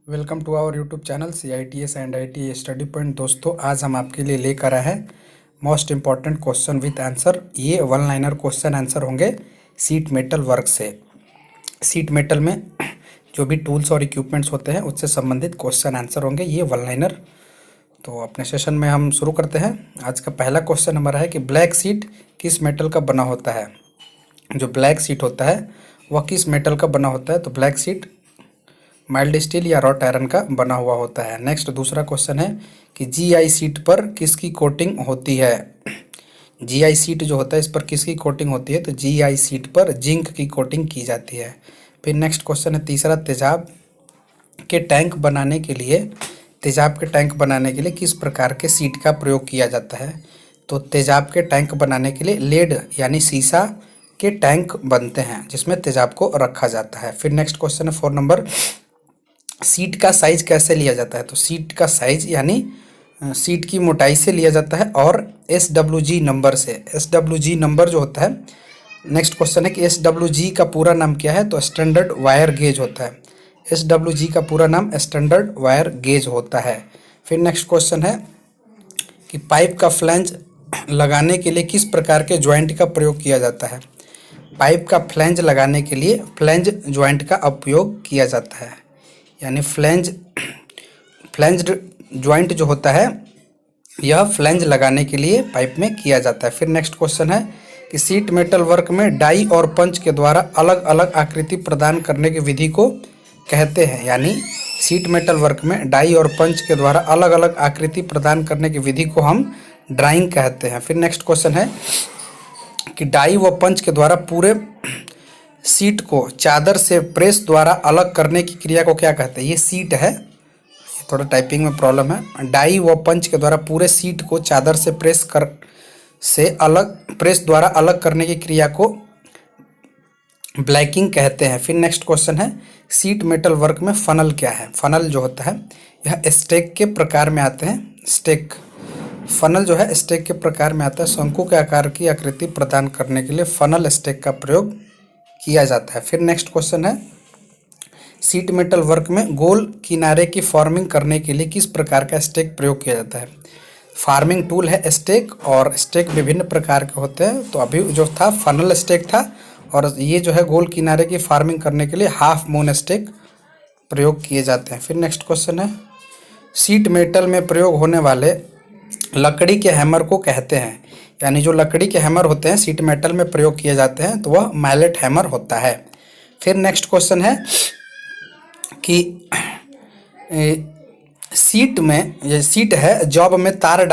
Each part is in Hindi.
Welcome to our YouTube channel CITS and IT study point. दोस्तों, आज हम आपके लिए लेकर आए हैं most important question with answer. ये वन लाइनर क्वेश्चन आंसर होंगे सीट मेटल वर्क से। सीट मेटल में जो भी टूल्स और इक्विपमेंट्स होते हैं उससे संबंधित क्वेश्चन आंसर होंगे ये वन लाइनर। तो अपने सेशन में हम शुरू करते हैं। आज का पहला क्वेश्चन हमारा है कि ब्लैक सीट किस मेटल का बना होता है। जो ब्लैक सीट होता है वह किस मेटल का बना होता है। तो ब्लैक सीट माइल्ड स्टील या रॉट आयरन का बना हुआ होता है। नेक्स्ट दूसरा क्वेश्चन है कि GI सीट पर किसकी कोटिंग होती है। GI सीट जो होता है इस पर किसकी कोटिंग होती है। तो GI सीट पर जिंक की कोटिंग की जाती है। फिर नेक्स्ट क्वेश्चन है तीसरा, तेजाब के टैंक बनाने के लिए किस प्रकार के सीट का प्रयोग किया जाता है। तो तेजाब के टैंक बनाने के लिए लेड यानी सीसा के टैंक बनते हैं जिसमें तेजाब को रखा जाता है। फिर नेक्स्ट क्वेश्चन है 4 नंबर, सीट का साइज कैसे लिया जाता है। तो सीट का साइज यानी सीट की मोटाई से लिया जाता है और SWG नंबर से। SWG नंबर जो होता है। नेक्स्ट क्वेश्चन है कि SWG का पूरा नाम क्या है। तो स्टैंडर्ड वायर गेज होता है। SWG का पूरा नाम स्टैंडर्ड वायर गेज होता है। फिर नेक्स्ट क्वेश्चन है कि पाइप का फ्लैंज लगाने के लिए किस प्रकार के ज्वाइंट का प्रयोग किया जाता है। पाइप का फ्लैंज लगाने के लिए फ्लैंज ज्वाइंट का उपयोग किया जाता है, यानी फ्लैंज्ड ज्वाइंट जो होता है यह फ्लैंज लगाने के लिए पाइप में किया जाता है। फिर नेक्स्ट क्वेश्चन है कि सीट मेटल वर्क में डाई और पंच के द्वारा अलग अलग आकृति प्रदान करने की विधि को कहते हैं। यानी सीट मेटल वर्क में डाई और पंच के द्वारा अलग अलग आकृति प्रदान करने की विधि को हम ड्राइंग कहते हैं। फिर नेक्स्ट क्वेश्चन है कि डाई व पंच के द्वारा पूरे सीट को चादर से प्रेस द्वारा अलग करने की क्रिया को क्या कहते हैं। ये सीट है, थोड़ा टाइपिंग में प्रॉब्लम है। डाई व पंच के द्वारा पूरे सीट को चादर से प्रेस द्वारा अलग करने की क्रिया को ब्लैकिंग कहते हैं। फिर नेक्स्ट क्वेश्चन है सीट मेटल वर्क में फनल क्या है। फनल जो होता है यह स्टेक के प्रकार में आते हैं। फनल जो है स्टेक के प्रकार में आता है। शंकु के आकार की आकृति प्रदान करने के लिए फनल स्टेक का प्रयोग किया जाता है। फिर नेक्स्ट क्वेश्चन है सीट मेटल वर्क में गोल किनारे की फॉर्मिंग करने के लिए किस प्रकार का स्टेक प्रयोग किया जाता है। फार्मिंग टूल है स्टेक, और स्टेक विभिन्न प्रकार के होते हैं। तो अभी जो था फनल स्टेक था, और ये जो है गोल किनारे की फार्मिंग करने के लिए हाफ मून स्टेक प्रयोग किए जाते हैं। फिर नेक्स्ट क्वेश्चन है सीट मेटल में प्रयोग होने वाले लकड़ी के हैमर को कहते हैं। यानी जो लकड़ी के हैमर होते हैं सीट मेटल में प्रयोग किए जाते हैं तो वह मैलेट हैमर होता है। फिर नेक्स्ट क्वेश्चन है कि सीट है जॉब में तार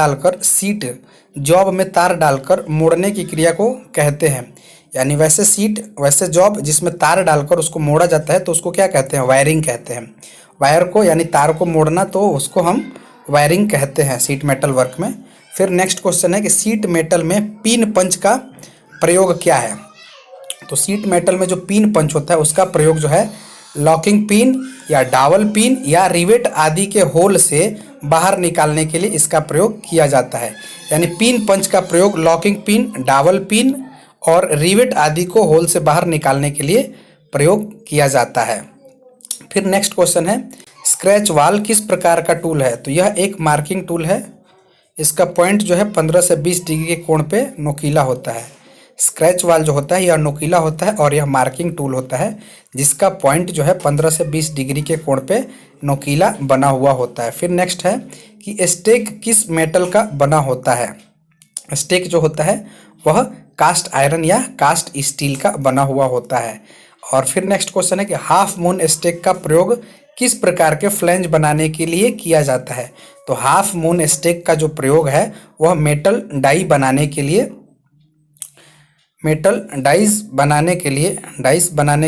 डालकर मोड़ने की क्रिया को कहते हैं। यानी वैसे जॉब जिसमें तार डालकर उसको मोड़ा जाता है तो उसको क्या कहते हैं, वायरिंग कहते हैं। वायर को यानी तार को मोड़ना तो उसको हम वायरिंग कहते हैं सीट मेटल वर्क में। फिर नेक्स्ट क्वेश्चन है कि सीट मेटल में पिन पंच का प्रयोग क्या है। तो सीट मेटल में जो पिन पंच होता है उसका प्रयोग जो है लॉकिंग पिन या डावल पिन या रिवेट आदि के होल से बाहर निकालने के लिए इसका प्रयोग किया जाता है। यानी पिन पंच का प्रयोग लॉकिंग पिन, डावल पिन और रिवेट आदि को होल से बाहर निकालने के लिए प्रयोग किया जाता है। फिर नेक्स्ट क्वेश्चन है स्क्रैच वाल किस प्रकार का टूल है। तो यह एक मार्किंग टूल है। इसका पॉइंट जो है 15 से 20 डिग्री के कोण पे नोकीला होता है। स्क्रैच वाल जो होता है यह नोकीला होता है और यह मार्किंग टूल होता है जिसका पॉइंट जो है 15 से 20 डिग्री के कोण पे नोकीला बना हुआ होता है। फिर नेक्स्ट है कि स्टेक किस मेटल का बना होता है। स्टेक जो होता है वह कास्ट आयरन या कास्ट स्टील का बना हुआ होता है। और फिर नेक्स्ट क्वेश्चन है कि हाफ मून स्टेक का प्रयोग किस प्रकार के फ्लैंज बनाने के लिए किया जाता है। तो हाफ मून स्टेक का जो प्रयोग है वह मेटल डाइस बनाने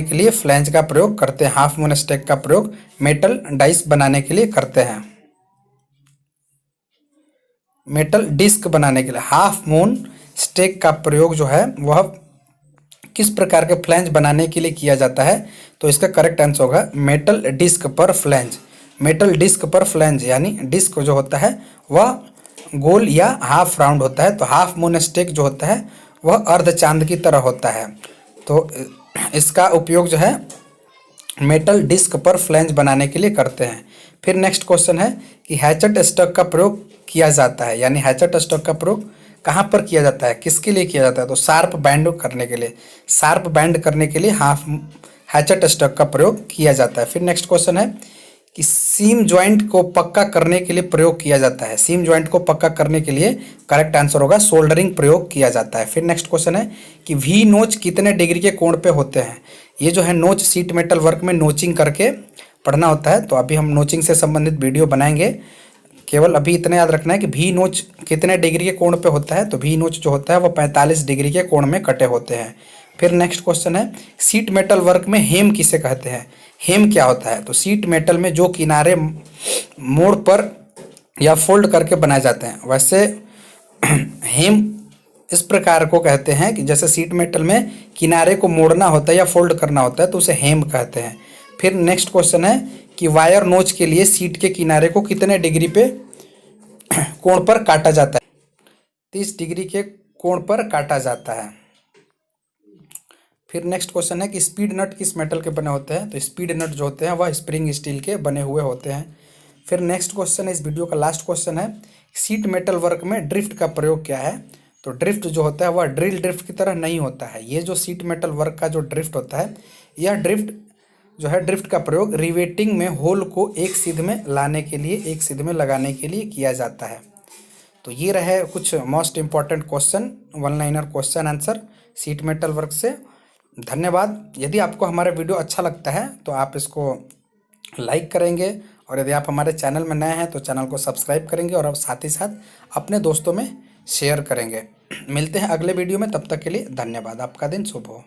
के लिए फ्लैंज का प्रयोग करते हैं। हाफ मून स्टेक का प्रयोग मेटल डाइस बनाने के लिए करते हैं। मेटल डिस्क बनाने के लिए हाफ मून स्टेक का प्रयोग जो है वह किस प्रकार के फ्लैंज बनाने के लिए किया जाता है। तो इसका करेक्ट आंसर होगा मेटल डिस्क पर फ्लैंज। मेटल डिस्क पर फ्लैंज यानी डिस्क जो होता है वह गोल या हाफ राउंड होता है। तो हाफ मून स्टेक जो होता है वह अर्ध चांद की तरह होता है। तो इसका उपयोग जो है मेटल डिस्क पर फ्लैंज बनाने के लिए करते हैं। फिर नेक्स्ट क्वेश्चन है कि हैचेट स्टॉक का प्रयोग किया जाता है, यानी हैचेट स्टॉक का प्रयोग कहाँ पर किया जाता है, किसके लिए किया जाता है, तो शार्प बैंड करने के लिए, शार्प बैंड करने के लिए हाफ हैचेट स्टॉक का प्रयोग किया जाता है। फिर नेक्स्ट क्वेश्चन है कि सीम जॉइंट को पक्का करने के लिए प्रयोग किया जाता है, सीम जॉइंट को पक्का करने के लिए करेक्ट आंसर होगा सोल्डरिंग प्रयोग किया जाता है। फिर नेक्स्ट क्वेश्चन है कि वी नोच कितने डिग्री के कोण पे होते हैं। ये जो है नोच सीट मेटल वर्क में नोचिंग करके पढ़ना होता है, तो अभी हम नोचिंग से संबंधित वीडियो बनाएंगे। केवल अभी इतना याद रखना है कि भी नोच कितने डिग्री के कोण पे होता है, तो भी नोच जो होता है वो 45 डिग्री के कोण में कटे होते हैं। फिर नेक्स्ट क्वेश्चन है सीट मेटल वर्क में हेम किसे कहते हैं, हेम क्या होता है, तो सीट मेटल में जो किनारे मोड़ पर या फोल्ड करके बनाए जाते हैं, वैसे हेम इस प्रकार को कहते हैं कि जैसे सीट मेटल में किनारे को मोड़ना होता है या फोल्ड करना होता है तो उसे हेम कहते हैं। फिर नेक्स्ट क्वेश्चन है कि वायर नोच के लिए सीट के किनारे को कितने डिग्री पे कोण पर काटा जाता है, 30 डिग्री के कोण पर काटा जाता है। फिर नेक्स्ट क्वेश्चन है कि स्पीड नट किस मेटल के बने होते हैं, तो स्पीड नट जो होते हैं वह स्प्रिंग स्टील के बने हुए होते हैं। फिर नेक्स्ट क्वेश्चन है, इस वीडियो का लास्ट क्वेश्चन है, सीट मेटल वर्क में ड्रिफ्ट का प्रयोग क्या है, तो ड्रिफ्ट जो होता है वह ड्रिल ड्रिफ्ट की तरह नहीं होता है। ये जो सीट मेटल वर्क का जो ड्रिफ्ट होता है, यह ड्रिफ्ट जो है ड्रिफ्ट का प्रयोग रिवेटिंग में होल को एक सीध में लाने के लिए, एक सीध में लगाने के लिए किया जाता है। तो ये रहे कुछ most important question, one liner question answer sheet metal work से। धन्यवाद। यदि आपको हमारा वीडियो अच्छा लगता है तो आप इसको लाइक करेंगे, और यदि आप हमारे चैनल में नए हैं तो चैनल को सब्सक्राइब करेंगे, और अब साथ ही साथ अपने दोस्तों में शेयर करेंगे। मिलते हैं अगले वीडियो में, तब तक के लिए धन्यवाद। आपका दिन शुभ हो।